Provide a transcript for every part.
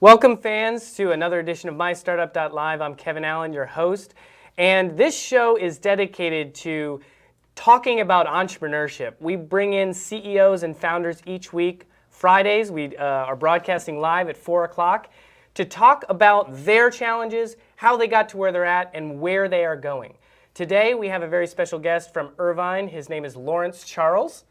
Welcome, fans, to another edition of myStartUp.Live. I'm Kevin Allen, your host, and this show is dedicated to talking about entrepreneurship. We bring in CEOs and founders each week. Fridays, we are broadcasting live at 4 o'clock to talk about their challenges, how they got to where they're at, and where they are going. Today, we have a very special guest from Irvine. His name is Lawrence Charles.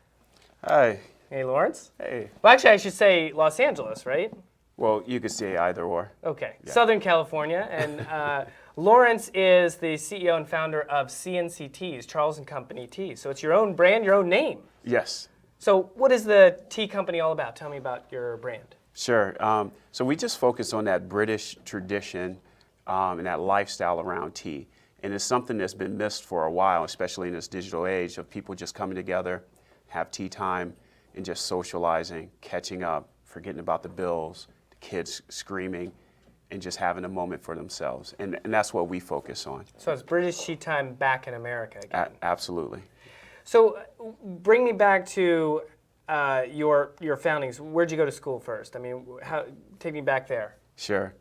Hi. Hey, Lawrence. Hey. Well, actually, I should say Los Angeles, right? Well, you could say either or. Okay, Yeah. Southern California, and Lawrence is the CEO and founder of C&C Teas, Charles and Company Tea. So it's your own brand, your own name. Yes. So what is the tea company all about? Tell me about your brand. Sure. So we just focus on that British tradition and that lifestyle around tea. And it's something that's been missed for a while, especially in this digital age of people just coming together, have tea time, and just socializing, catching up, forgetting about the bills, the kids screaming, and just having a moment for themselves. And that's what we focus on. So it's British tea time back in America again. Absolutely. So bring me back to your foundings. Where'd you go to school first? I mean, take me back there. Sure.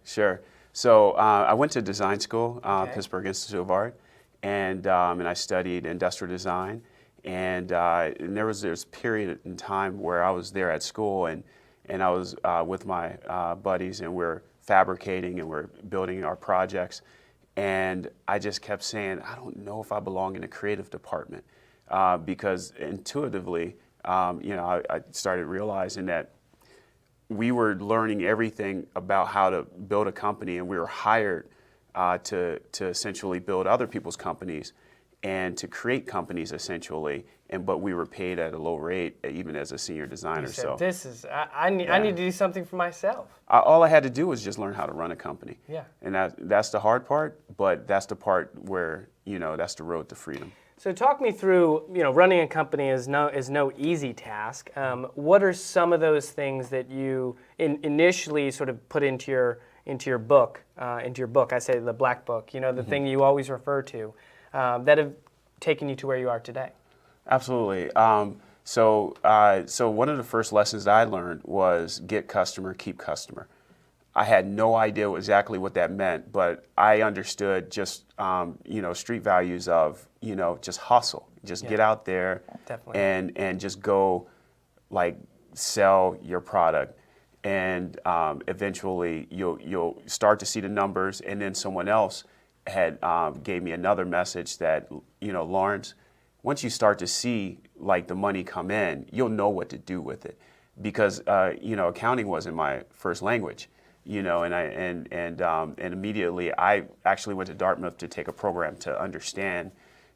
So I went to design school, Pittsburgh Institute of Art, and I studied industrial design. And there was this period in time where I was there at school, and I was with my buddies, and we're fabricating and we're building our projects. And I just kept saying, I don't know if I belong in the creative department, because intuitively, I started realizing that we were learning everything about how to build a company, and we were hired to essentially build other people's companies and to create companies essentially, but we were paid at a low rate even as a senior designer. You said, so this is I need to do something for myself. All I had to do was just learn how to run a company. Yeah. And that's the hard part, but that's the part where that's the road to freedom. So talk me through, running a company is no easy task. What are some of those things that you initially sort of put into your book? I say the black book. The thing you always refer to, that have taken you to where you are today. Absolutely. So one of the first lessons that I learned was get customer, keep customer. I had no idea exactly what that meant, but I understood just street values of just hustle, just get out there. Definitely. and just go sell your product, and eventually you'll start to see the numbers. And then someone else had gave me another message that Lawrence, once you start to see the money come in, you'll know what to do with it, because accounting wasn't my first language. And immediately I actually went to Dartmouth to take a program to understand,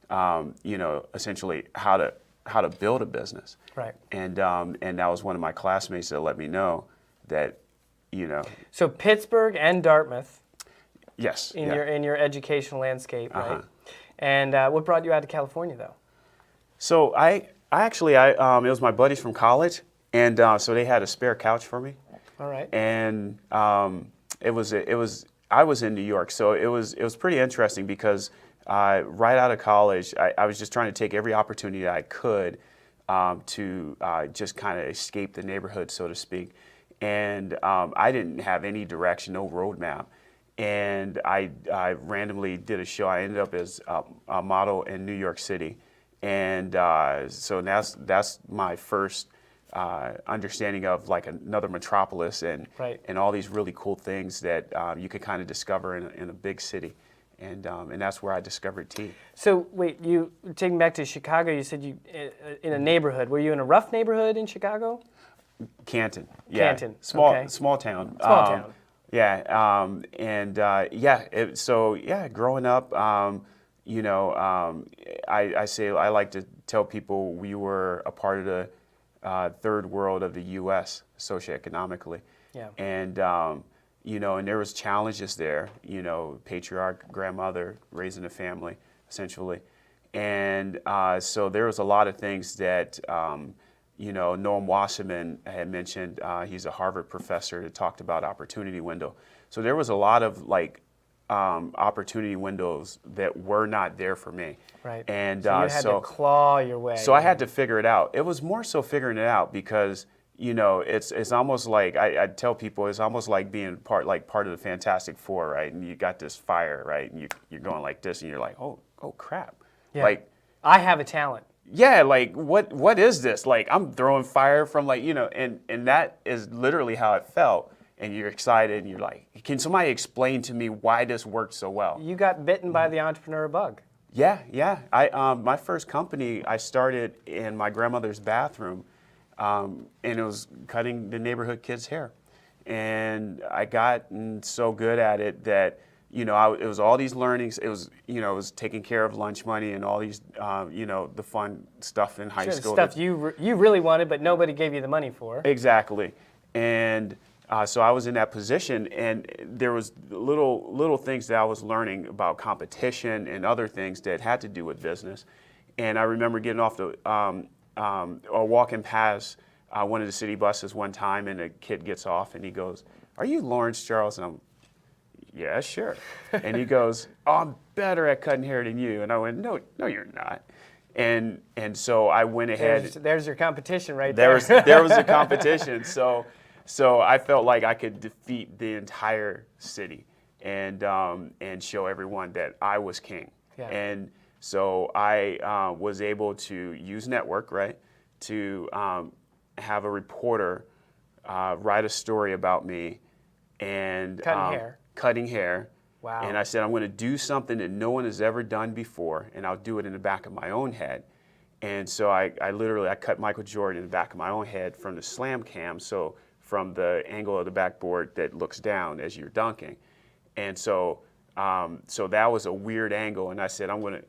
essentially how to build a business. Right. And that was one of my classmates that let me know that, So Pittsburgh and Dartmouth. Yes. In your educational landscape, right? And what brought you out to California, though? So I actually it was my buddies from college, and so they had a spare couch for me. All right. And I was in New York, so it was pretty interesting because right out of college, I was just trying to take every opportunity that I could to just kind of escape the neighborhood, so to speak. And I didn't have any direction, no roadmap. And I randomly did a show. I ended up as a model in New York City. And so that's my first understanding of another metropolis and all these really cool things that you could kind of discover in a big city, and that's where I discovered tea. So wait, you taking back to Chicago? You said you in a neighborhood. Were you in a rough neighborhood in Chicago? Canton. Yeah. Canton. Small okay. small town. Small town. Yeah. Growing up, I like to tell people we were a part of the third world of the U.S. socioeconomically. Yeah. And and there was challenges there. Patriarch, grandmother, raising a family, essentially, and so there was a lot of things that Noam Wasserman had mentioned. He's a Harvard professor that talked about opportunity window. So there was a lot of opportunity windows that were not there for me. Right. And so you had to claw your way. So I had to figure it out. It was more so figuring it out because it's almost like I tell people it's almost like being part of the Fantastic Four, right? And you got this fire, right? And you're going like this, and you're like, oh crap, Yeah. like I have a talent. yeah, like what is this? Like I'm throwing fire from and that is literally how it felt. And you're excited, and you're like, can somebody explain to me why this worked so well? You got bitten by the entrepreneur bug. Yeah. My first company I started in my grandmother's bathroom, and it was cutting the neighborhood kids' hair, and I got so good at it that it was all these learnings. It was it was taking care of lunch money and all these the fun stuff in high school. Stuff you really wanted, but nobody gave you the money for. Exactly, and. So I was in that position, and there was little things that I was learning about competition and other things that had to do with business. And I remember getting off or walking past one of the city buses one time, and a kid gets off, and he goes, "Are you Lawrence Charles?" And I'm, "Yeah, sure." And he goes, "Oh, I'm better at cutting hair than you." And I went, "No, you're not." And so I went ahead. There's your competition right there. There was a competition. So I felt like I could defeat the entire city and show everyone that I was king. Yeah. And so I was able to use network, right, to have a reporter write a story about me and cutting hair. Wow. And I said, I'm going to do something that no one has ever done before, and I'll do it in the back of my own head. And so I literally cut Michael Jordan in the back of my own head from the slam cam. So from the angle of the backboard that looks down as you're dunking. And so that was a weird angle, and I said, I'm going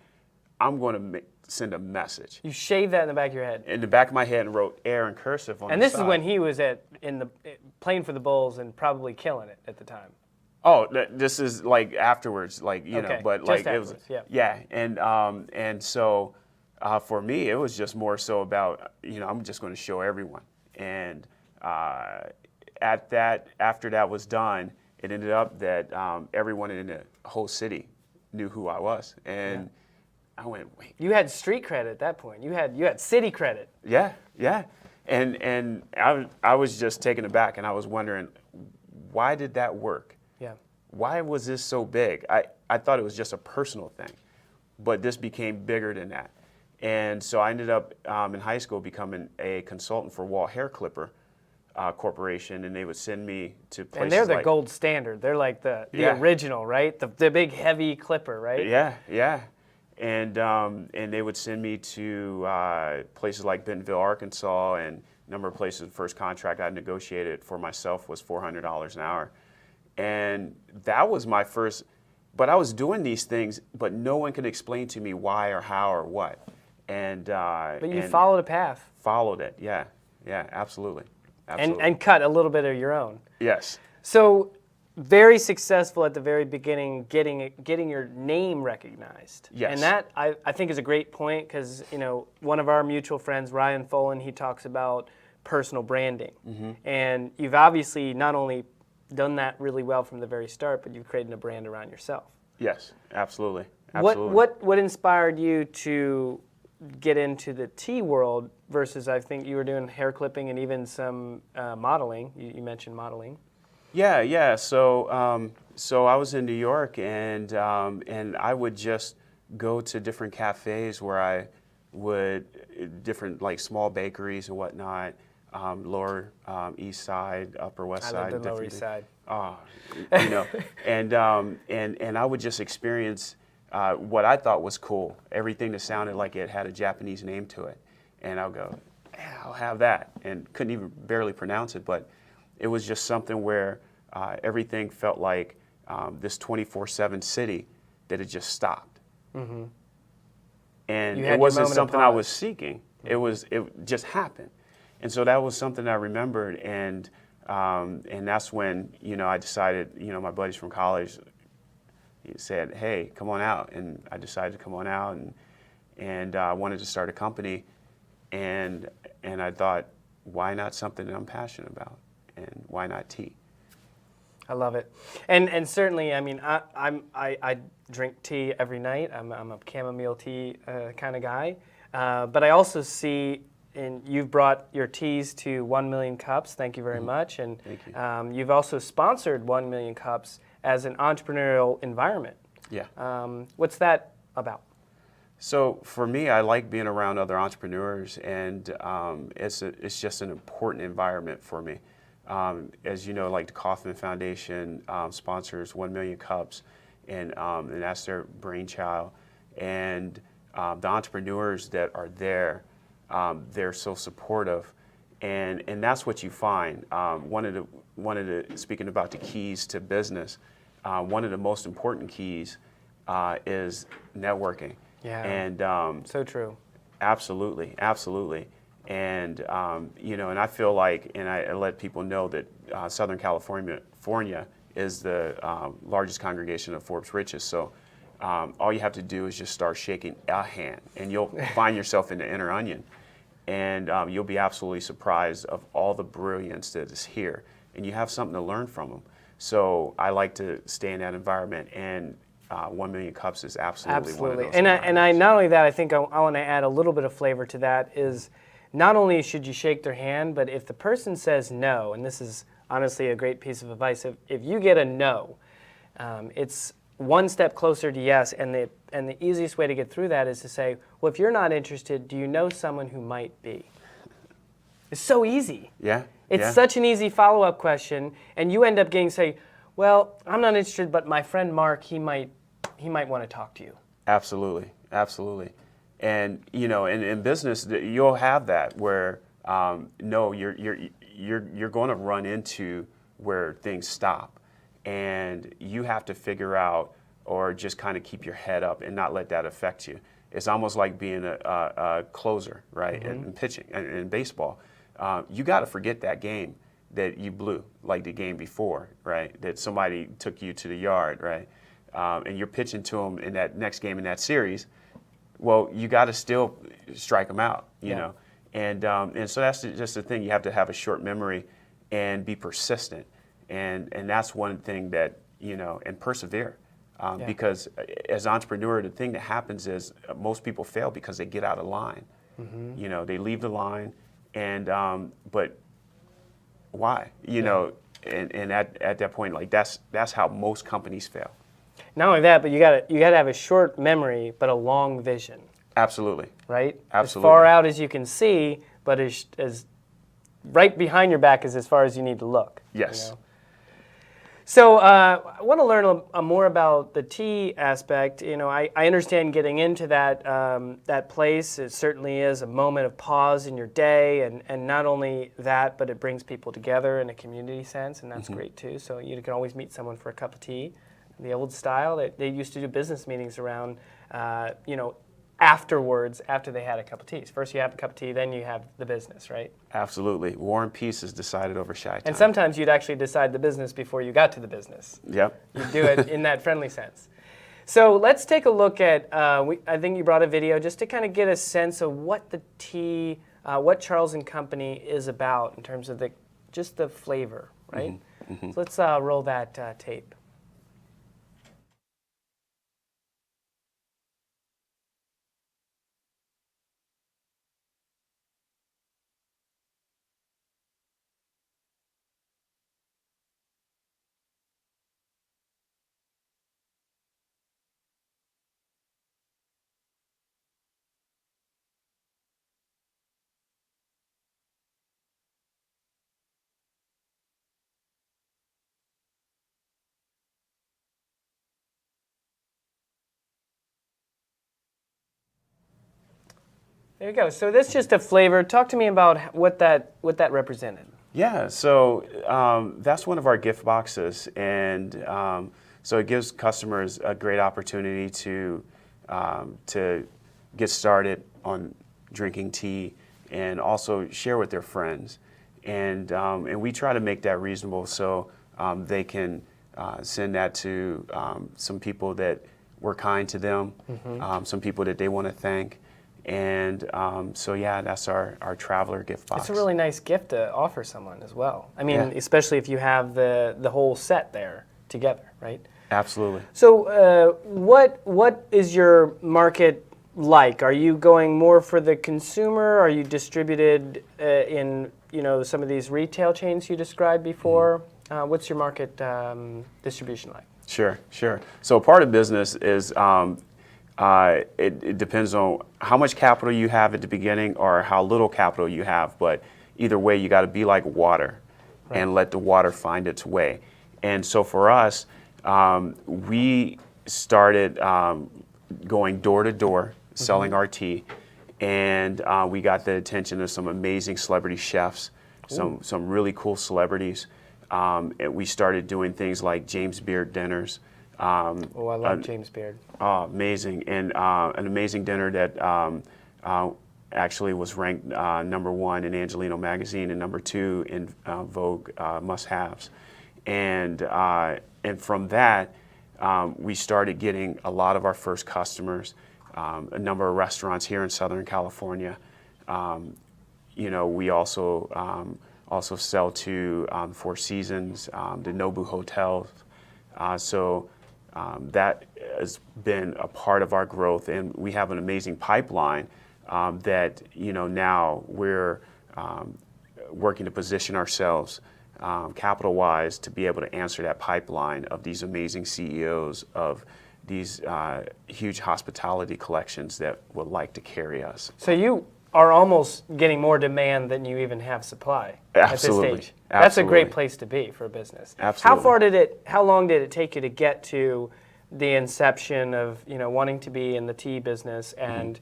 to send a message. You shaved that in the back of your head? In the back of my head, and wrote air in cursive on the side. And this is when he was playing for the Bulls and probably killing it at the time. Oh, this is like afterwards, but like it was, yeah. And so for me, it was just more so about, I'm just going to show everyone. And after that was done, it ended up that everyone in the whole city knew who I was, and I went, wait. You had street credit at that point. You had city credit. Yeah, and I was just taken aback, and I was wondering, why did that work? Yeah. Why was this so big? I thought it was just a personal thing, but this became bigger than that, and so I ended up in high school becoming a consultant for Walt Hair Clipper Corporation, and they would send me to places. And they're the gold standard. They're like the original, right? The big heavy clipper, right? Yeah. And they would send me to places like Bentonville, Arkansas, and a number of places. The first contract I negotiated for myself was $400 an hour, and that was my first. But I was doing these things, but no one could explain to me why or how or what. And but you followed a path. Followed it, yeah, absolutely. And cut a little bit of your own. Yes. So very successful at the very beginning, getting your name recognized. Yes. And that I think is a great point, because one of our mutual friends, Ryan Folan, he talks about personal branding. Mm-hmm. And you've obviously not only done that really well from the very start, but you've created a brand around yourself. Yes, absolutely. What inspired you to get into the tea world versus, I think you were doing hair clipping and even some modeling? You mentioned modeling. Yeah. So I was in New York, and I would just go to different cafes where I would different like small bakeries and whatnot. Lower East Side, Upper West Side. I lived in Lower East Side. And I would just experience what I thought was cool. Everything that sounded like it had a Japanese name to it, and I'll go, yeah, I'll have that, and couldn't even barely pronounce it, but it was just something where everything felt like this 24/7 city that had just stopped. Mm-hmm. And it wasn't something I was seeking. Mm-hmm. It just happened. And so that was something I remembered, and that's when I decided. My buddies from college said, "Hey, come on out," and I decided to come on out, and I wanted to start a company, and I thought, why not something that I'm passionate about, and why not tea? I love it, and certainly, I mean, I drink tea every night. I'm a chamomile tea kind of guy, but I also see and you've brought your teas to 1 million cups. Thank you very much. And Thank you. You've also sponsored 1 million cups as an entrepreneurial environment. Yeah. What's that about? So for me, I like being around other entrepreneurs, and it's just an important environment for me. As you know, like the Kauffman Foundation sponsors 1 million cups, and that's their brainchild. And the entrepreneurs that are there, they're so supportive, and that's what you find. One of the speaking about the keys to business, one of the most important keys is networking. Yeah. And so true. Absolutely, absolutely. And and I feel like, and I let people know that Southern California is the largest congregation of Forbes Richest. So all you have to do is just start shaking a hand, and you'll find yourself in the inner onion, and you'll be absolutely surprised of all the brilliance that is here, and you have something to learn from them. So I like to stay in that environment, and 1 million cups is absolutely one of those. And I not only that, I think I want to add a little bit of flavor to that is not only should you shake their hand, but if the person says no, and this is honestly a great piece of advice, if you get a no, it's one step closer to yes, and the easiest way to get through that is to say, well, if you're not interested, do you know someone who might be? It's so easy. Yeah. It's such an easy follow-up question, and you end up getting say, well, I'm not interested, but my friend Mark, he might want to talk to you. Absolutely, absolutely. And in business, you'll have that where no, you're going to run into where things stop, and you have to figure out or just kind of keep your head up and not let that affect you. It's almost like being a closer, right? Mm-hmm. And pitching in baseball, you got to forget that game that you blew, like the game before, right? That somebody took you to the yard, right? And you're pitching to them in that next game in that series. Well, you got to still strike them out, you know. And so that's just the thing. You have to have a short memory and be persistent. And that's one thing that, and persevere. Because as an entrepreneur, the thing that happens is most people fail because they get out of line. Mm-hmm. They leave the line, and but why? And at that point, like that's how most companies fail. Not only that, but you gotta have a short memory, but a long vision. Absolutely. Right? Absolutely. As far out as you can see, but as right behind your back is as far as you need to look. Yes. So I want to learn more about the tea aspect. I understand getting into that place. It certainly is a moment of pause in your day, and not only that, but it brings people together in a community sense, and that's great too. So you can always meet someone for a cup of tea. The old style, they used to do business meetings around, afterwards, after they had a cup of tea. First you have a cup of tea, then you have the business, right? Absolutely. War and peace is decided over shy time. And sometimes you'd actually decide the business before you got to the business. Yep. You'd do it in that friendly sense. So let's take a look at, I think you brought a video just to kind of get a sense of what the tea, what Charles & Company is about in terms of just the flavor, right? Mm-hmm. Mm-hmm. So let's roll that tape. There you go. So that's just a flavor. Talk to me about what that represented. Yeah, so that's one of our gift boxes, and so it gives customers a great opportunity to get started on drinking tea and also share with their friends, and we try to make that reasonable so they can send that to some people that were kind to them, some people that they want to thank. And so yeah, that's our traveler gift box. It's a really nice gift to offer someone as well. I mean, especially if you have the whole set there together, right? Absolutely. So what is your market like? Are you going more for the consumer? Are you distributed in some of these retail chains you described before? What's your market distribution like? Sure. So part of business is it depends on how much capital you have at the beginning or how little capital you have. But either way, you got to be like water and let the water find its way. And so for us, we started going door to door selling our tea, and we got the attention of some amazing celebrity chefs, some really cool celebrities. And we started doing things like James Beard dinners. I love James Beard. Amazing, and an amazing dinner that actually was ranked #1 in Angelino magazine and #2 in Vogue must-haves. And from that, we started getting a lot of our first customers, a number of restaurants here in Southern California. We also sell to Four Seasons, the Nobu hotels. So that has been a part of our growth, and we have an amazing pipeline that now we're working to position ourselves capital-wise to be able to answer that pipeline of these amazing CEOs of these huge hospitality collections that would like to carry us. So you are almost getting more demand than you even have supply Absolutely. at this stage. That's a great place to be for a business. Absolutely. How long did it take you to get to the inception of wanting to be in the tea business and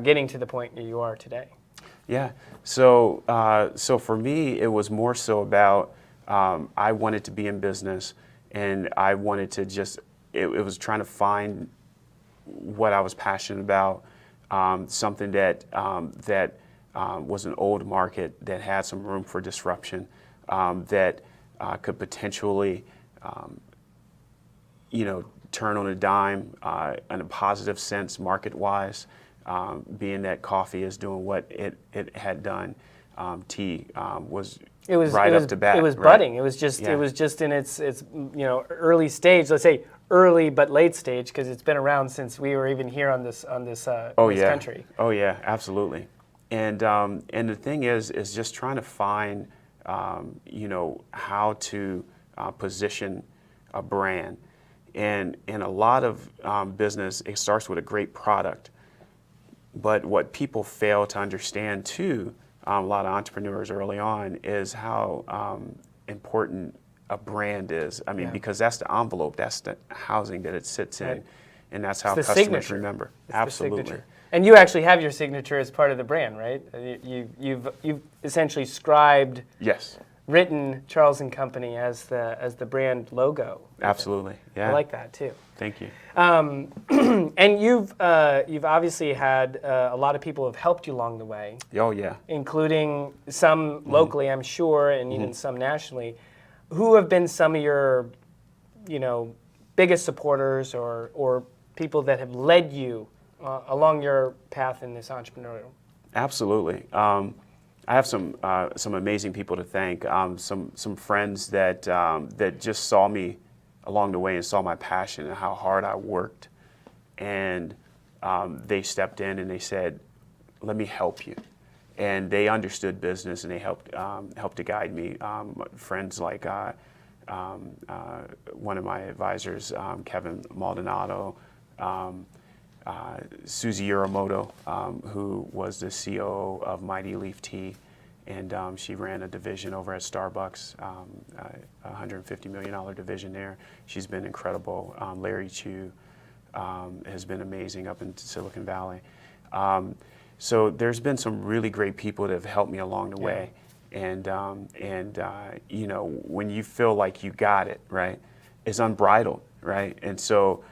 getting to the point you are today? Yeah. So for me, it was more so about I wanted to be in business, and I wanted to just it was trying to find what I was passionate about, something that was an old market that had some room for disruption, that could potentially turn on a dime in a positive sense market-wise. Being that coffee is doing what it had done, tea was right up to bat. It was right? budding. It was just in its early stage. Let's say early but late stage, because it's been around since we were even here on this country. Oh yeah, absolutely. And the thing is just trying to find how to position a brand. And in a lot of business, it starts with a great product. But what people fail to understand too, a lot of entrepreneurs early on, is how important a brand is. I mean, because that's the envelope, that's the housing that it sits in, and that's how customers signature. remember. It's Absolutely. the signature. And you actually have your signature as part of the brand, right? You've essentially scribed, written Charles & Company as the brand logo. Absolutely. Yeah. I like that too. Thank you. And you've obviously had a lot of people have helped you along the way. Oh yeah. Including some locally, I'm sure, and even some nationally. Who have been some of your, biggest supporters or people that have led you along your path in this entrepreneurial? Absolutely. I have some amazing people to thank. Some friends that just saw me along the way and saw my passion and how hard I worked, and they stepped in and they said, "Let me help you," and they understood business and they helped to guide me. Friends like one of my advisors, Kevin Maldonado, Susie Uramoto, who was the COO of Mighty Leaf Tea, and she ran a division over at Starbucks, a $150 million division there. She's been incredible. Larry Chu has been amazing up in Silicon Valley. So there's been some really great people that have helped me along the way. And when you feel like you got it, right, it's unbridled, right? And so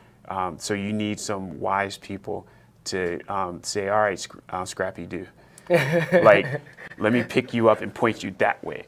you need some wise people to say, all right, Scrappy do. Like, let me pick you up and point you that way,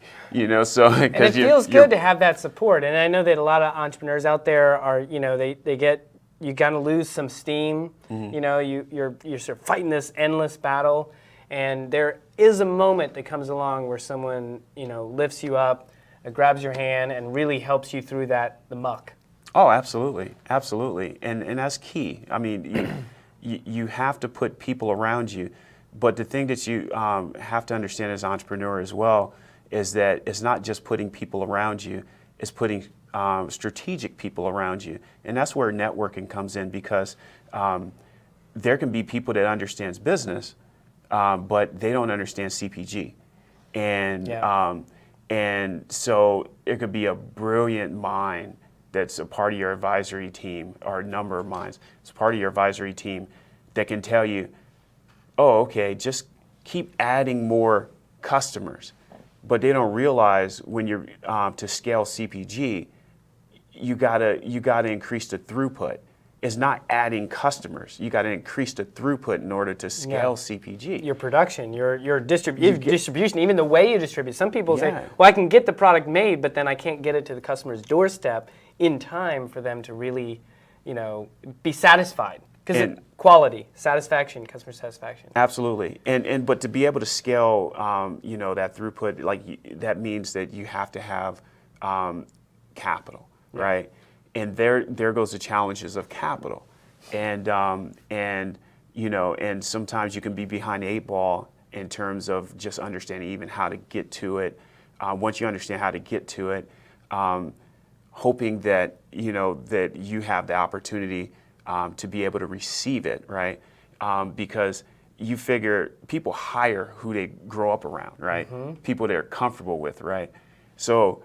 So and it feels good to have that support. And I know that a lot of entrepreneurs out there are, you kind of lose some steam. You're sort of fighting this endless battle, and there is a moment that comes along where someone lifts you up, grabs your hand, and really helps you through the muck. Oh, absolutely, absolutely, and that's key. I mean, you have to put people around you. But the thing that you have to understand as an entrepreneur as well is that it's not just putting people around you, it's putting strategic people around you. And that's where networking comes in, because there can be people that understands business, but they don't understand CPG. And so it could be a brilliant mind that's a part of your advisory team, or a number of minds. It's part of your advisory team that can tell you, oh, okay, just keep adding more customers. But they don't realize when you're to scale CPG, you gotta increase the throughput. It's not adding customers. You gotta increase the throughput in order to scale CPG. Your production, your distribution, even the way you distribute. Some people say, Yeah. well, I can get the product made, but then I can't get it to the customer's doorstep in time for them to really, be satisfied. Because quality, satisfaction, customer satisfaction. Absolutely, but to be able to scale, that throughput, that means that you have to have capital, right? And there goes the challenges of capital, and sometimes you can be behind the 8 ball in terms of just understanding even how to get to it. Once you understand how to get to it, hoping that that you have the opportunity to be able to receive it, right? Because you figure people hire who they grow up around, right? People they're comfortable with, right? So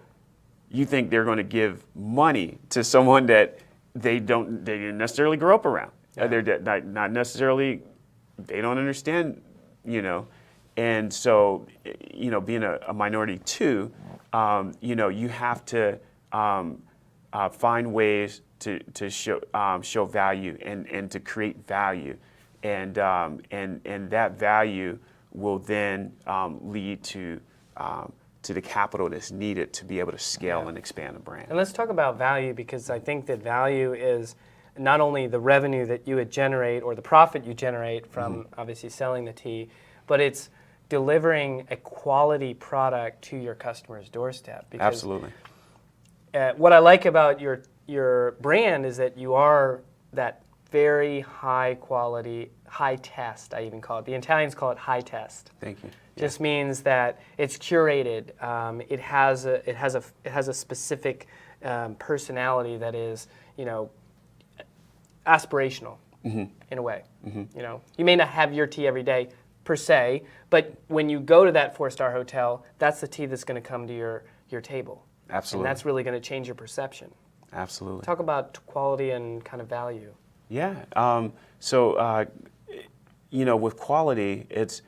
you think they're going to give money to someone that they didn't necessarily grow up around. They're not necessarily, they don't understand, And so, being a minority too, you have to find ways to show value and to create value, and that value will then lead to the capital that's needed to be able to scale and expand a brand. And let's talk about value, because I think that value is not only the revenue that you would generate or the profit you generate from obviously selling the tea, but it's delivering a quality product to your customer's doorstep. Because, Absolutely. What I like about your brand is that you are that very high quality, high test, I even call it. The Italians call it high test. Thank you. Just means that it's curated. It has a specific personality that is, aspirational in a way. You may not have your tea every day per se, but when you go to that 4-star hotel, that's the tea that's going to come to your table. Absolutely. And that's really going to change your perception. Absolutely. Talk about quality and kind of value. Yeah. With quality, it's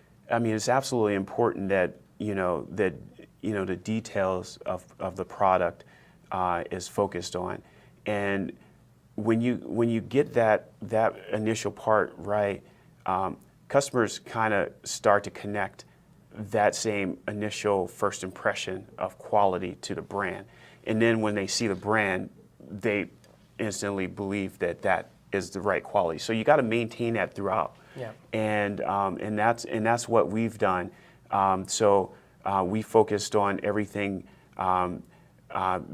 absolutely important that the details of the product is focused on, and when you get that initial part right, customers kind of start to connect that same initial first impression of quality to the brand, and then when they see the brand, they instantly believe that is the right quality. So you got to maintain that throughout. Yeah. And that's what we've done. We focused on everything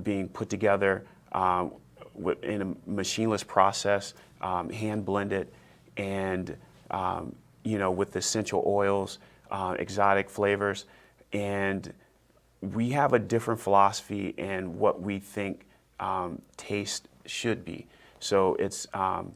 being put together in a machineless process, hand blended, and with essential oils, exotic flavors, and we have a different philosophy in what we think taste should be. So it's the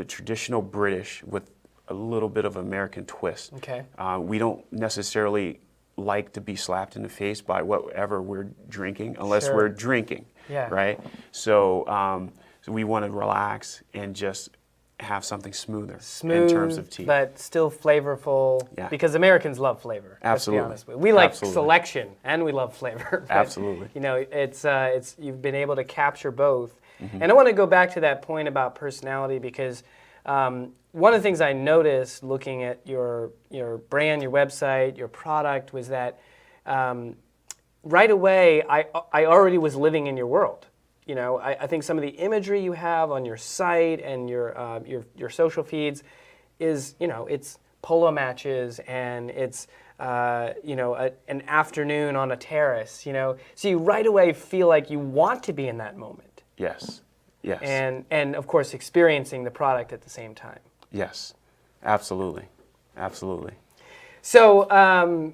traditional British with a little bit of American twist. Okay. We don't necessarily like to be slapped in the face by whatever we're drinking, unless Sure. we're drinking. Yeah. Right. So we want to relax and just have something smoother in terms of tea. But still flavorful. Yeah. Because Americans love flavor. Absolutely. Let's be honest with you. We like Absolutely. selection and we love flavor. But, Absolutely. It's you've been able to capture both. And I want to go back to that point about personality, because one of the things I noticed looking at your brand, your website, your product, was that right away I already was living in your world. I think some of the imagery you have on your site and your social feeds is, it's polo matches and it's an afternoon on a terrace. So you right away feel like you want to be in that moment. Yes. Yes. and of course experiencing the product at the same time. Yes, absolutely, absolutely. So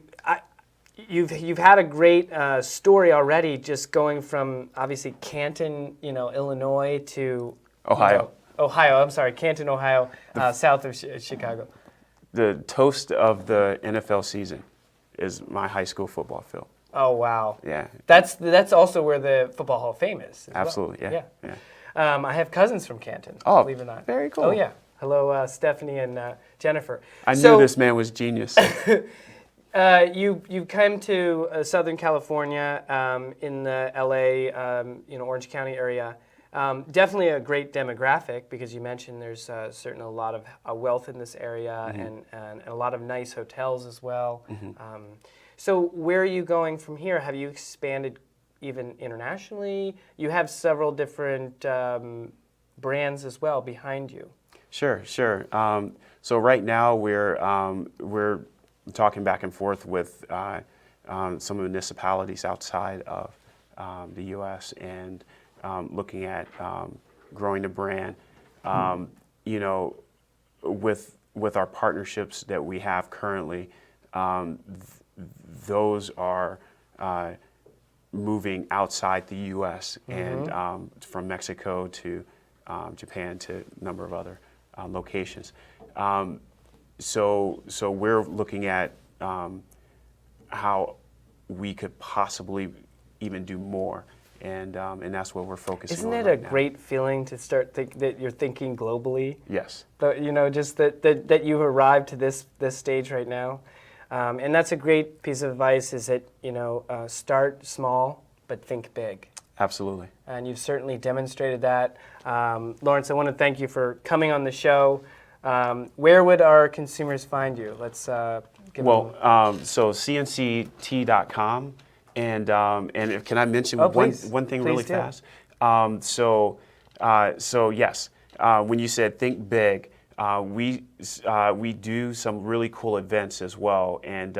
you've had a great story already, just going from obviously Canton, Illinois, to Ohio. Ohio. I'm sorry, Canton, Ohio, south of Chicago. The toast of the NFL season is my high school football field. Oh wow! Yeah. That's also where the Football Hall of Fame is. Absolutely. Well. Yeah. I have cousins from Canton. Oh, believe it or not. very cool. Oh yeah. Hello, Stephanie and Jennifer. I knew this man was genius. You came to Southern California in the LA, Orange County area. Definitely a great demographic, because you mentioned there's certainly a lot of wealth in this area, and a lot of nice hotels as well. So where are you going from here? Have you expanded even internationally? You have several different brands as well behind you. Sure. So right now we're talking back and forth with some municipalities outside of the U.S. and looking at growing the brand. With our partnerships that we have currently, those are moving outside the U.S. and from Mexico to Japan to a number of other locations. So we're looking at how we could possibly even do more, and that's what we're focusing Isn't on it right a now. great feeling to start that you're thinking globally? Yes. Just that you've arrived to this stage right now, and that's a great piece of advice. Is that start small but think big. Absolutely. And you've certainly demonstrated that. Lawrence, I want to thank you for coming on the show. Where would our consumers find you? Let's give them... So cnctea.com, and can I mention one thing really fast? So yes, when you said think big, we do some really cool events as well, and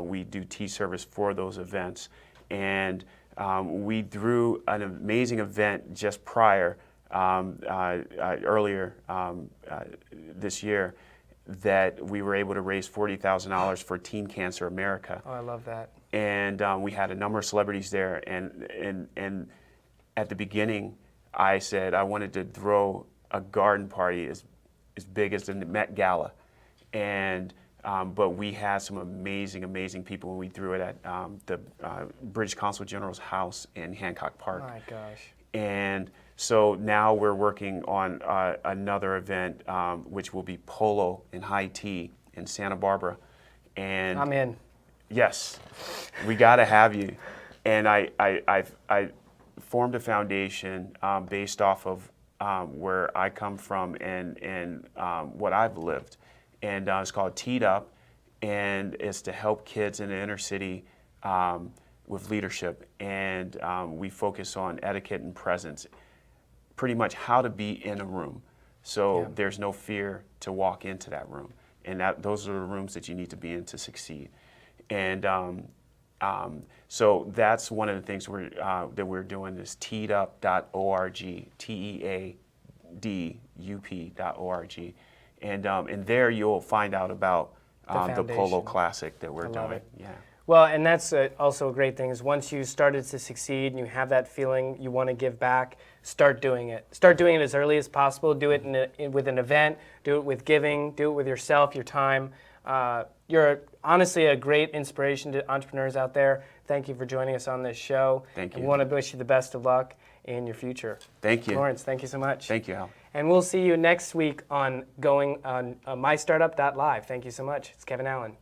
we do tea service for those events, and we threw an amazing event just prior earlier this year that we were able to raise $40,000 for Teen Cancer America. Oh, I love that. And we had a number of celebrities there, and at the beginning, I said I wanted to throw a garden party as big as the Met Gala, and but we had some amazing people when we threw it at the British Consul General's house in Hancock Park. My gosh. And so now we're working on another event, which will be polo and high tea in Santa Barbara. And I'm in. Yes, we got to have you. And I formed a foundation based off of where I come from and what I've lived. And it's called Teed Up, and it's to help kids in the inner city with leadership. And we focus on etiquette and presence, pretty much how to be in a room. So there's no fear to walk into that room. And those are the rooms that you need to be in to succeed. And so that's one of the things that we're doing is teedup.org, teadup.org. And there you'll find out about the Polo Classic that we're doing. Yeah. Well, and that's also a great thing is once you started to succeed and you have that feeling you want to give back, start doing it. Start doing it as early as possible. Do it with an event. Do it with giving. Do it with yourself, your time. You're honestly a great inspiration to entrepreneurs out there. Thank you for joining us on this show. Thank you. And we want to wish you the best of luck in your future. Thank you. Lawrence, thank you so much. Thank you, Al. And we'll see you next week on myStartUp.Live. Thank you so much. It's Kevin Allen.